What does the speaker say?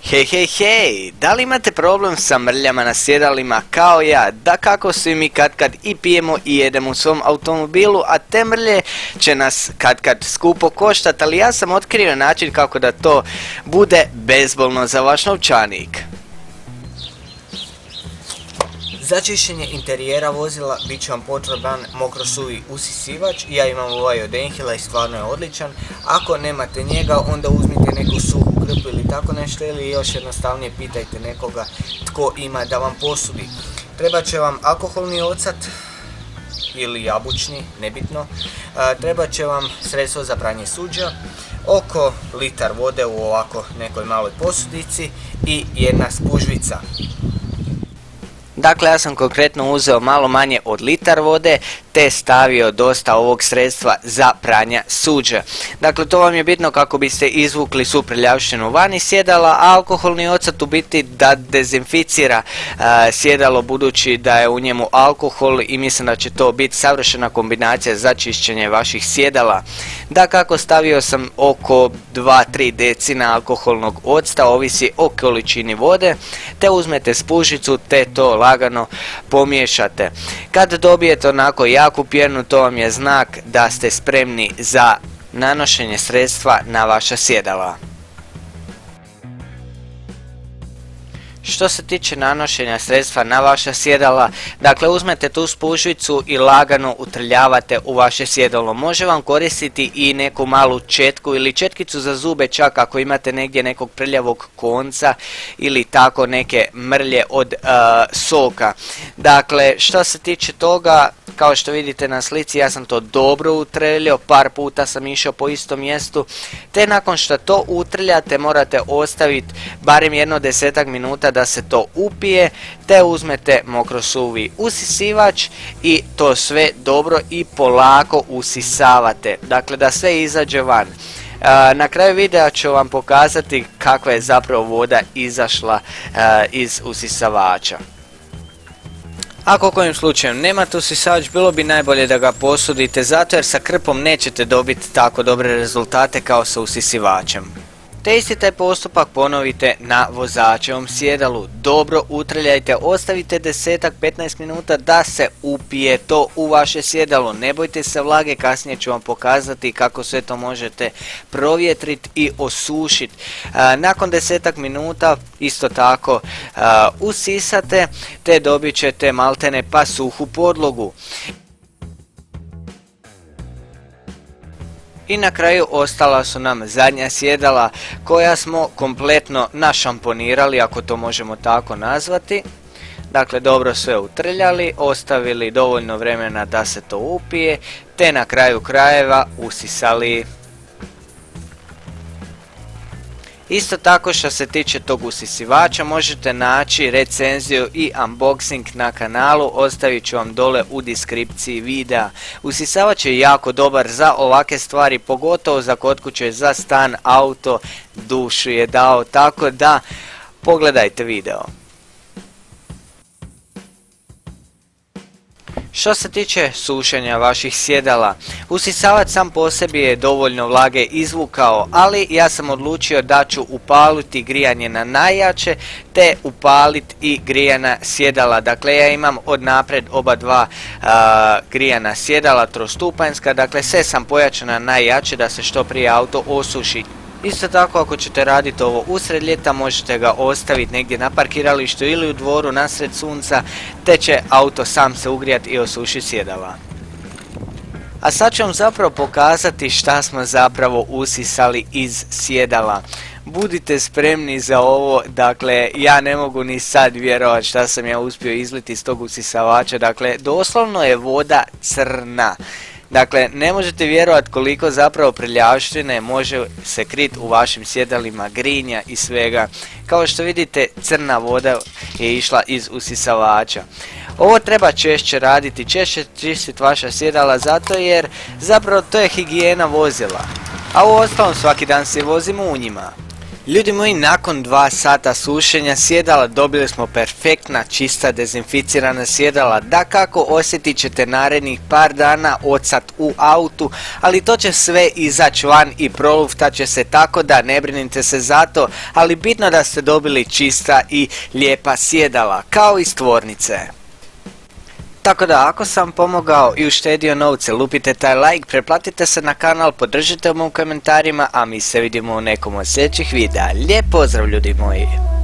Hej, hej, hej, da li imate problem sa mrljama na sjedalima kao ja? Da kako svi mi katkad i pijemo i jedemo u svom automobilu, a te mrlje će nas katkad skupo koštati, ali ja sam otkrio način kako da to bude bezbolno za vaš novčanik. Za čišćenje interijera vozila bit će vam potreban mokrosuvi usisivač. Ja imam ovaj od Enhila i stvarno je odličan. Ako nemate njega, onda uzmite neku suhu krpu ili tako nešto, ili još jednostavnije pitajte nekoga tko ima da vam posudi. Treba će vam alkoholni ocat ili jabučni, nebitno. Treba će vam sredstvo za pranje suđa, oko litar vode u ovako nekoj maloj posudici i jedna spužvica. Dakle, ja sam konkretno uzeo malo manje od litar vode te stavio dosta ovog sredstva za pranja suđa. Dakle, to vam je bitno kako biste izvukli svu prljavštinu van iz sjedala, a alkoholni ocat u biti da dezinficira sjedalo budući da je u njemu alkohol i mislim da će to biti savršena kombinacija za čišćenje vaših sjedala. Dakako, stavio sam oko 2-3 decina alkoholnog octa, ovisi o količini vode, te uzmete spužicu te to lagano pomiješate. Kad dobijete onako jaku pjenu, to vam je znak da ste spremni za nanošenje sredstva na vaša sjedala. Što se tiče nanošenja sredstva na vaša sjedala, dakle uzmete tu spužvicu i lagano utrljavate u vaše sjedalo. Može vam koristiti i neku malu četku ili četkicu za zube, čak ako imate negdje nekog prljavog konca ili tako neke mrlje od soka. Dakle, što se tiče toga, kao što vidite na slici, ja sam to dobro utrljao, par puta sam išao po istom mjestu, te nakon što to utrljate morate ostaviti barem jedno 10 minuta da se to upije, te uzmete mokrosuvi usisivač i to sve dobro i polako usisavate, dakle da sve izađe van. Na kraju videa ću vam pokazati kakva je zapravo voda izašla iz usisavača. Ako kojim slučajem nemate usisavač, bilo bi najbolje da ga posudite, zato jer sa krpom nećete dobiti tako dobre rezultate kao sa usisivačem. Te isti taj postupak ponovite na vozačevom sjedalu. Dobro utrljajte, ostavite 10-15 minuta da se upije to u vaše sjedalo. Ne bojte se vlage, kasnije ću vam pokazati kako sve to možete provjetriti i osušiti. Nakon 10 minuta isto tako usisate te dobit ćete maltene pa suhu podlogu. I na kraju ostala su nam zadnja sjedala koja smo kompletno našamponirali, ako to možemo tako nazvati. Dakle, dobro sve utrljali, ostavili dovoljno vremena da se to upije, te na kraju krajeva usisali. Isto tako što se tiče tog usisivača možete naći recenziju i unboxing na kanalu, ostavit ću vam dole u deskripciji videa. Usisavač je jako dobar za ovakve stvari, pogotovo za kod kuće, za stan, auto, dušu je dao, tako da pogledajte video. Što se tiče sušenja vaših sjedala, usisavač sam po sebi je dovoljno vlage izvukao, ali ja sam odlučio da ću upaliti grijanje na najjače, te upaliti i grijana sjedala. Dakle, ja imam od napred oba dva grijana sjedala trostupanjska, dakle sve sam pojačao na najjače da se što prije auto osuši. Isto tako, ako ćete raditi ovo usred ljeta, možete ga ostaviti negdje na parkiralištu ili u dvoru nasred sunca, te će auto sam se ugrijati i osušiti sjedala. A sad ću vam zapravo pokazati šta smo zapravo usisali iz sjedala. Budite spremni za ovo, dakle ja ne mogu ni sad vjerovati šta sam ja uspio izliti iz tog usisavača, dakle doslovno je voda crna. Dakle, ne možete vjerovati koliko zapravo prljavštine može se kriti u vašim sjedalima, grinja i svega. Kao što vidite, crna voda je išla iz usisavača. Ovo treba češće raditi, češće čistiti vaša sjedala, zato jer zapravo to je higijena vozila. A u ostalom svaki dan se vozimo u njima. Ljudi moji, nakon 2 sata sušenja sjedala dobili smo perfektna, čista, dezinficirana sjedala. Dakako, osjetit ćete narednih par dana odsad u autu, ali to će sve izaći van i proluftat će se, tako da ne brinite se za to, ali bitno da ste dobili čista i lijepa sjedala, kao iz tvornice. Tako da ako sam pomogao i uštedio novce, lupite taj like, pretplatite se na kanal, podržite me u komentarima, a mi se vidimo u nekom od sljedećih videa. Lijep pozdrav ljudi moji!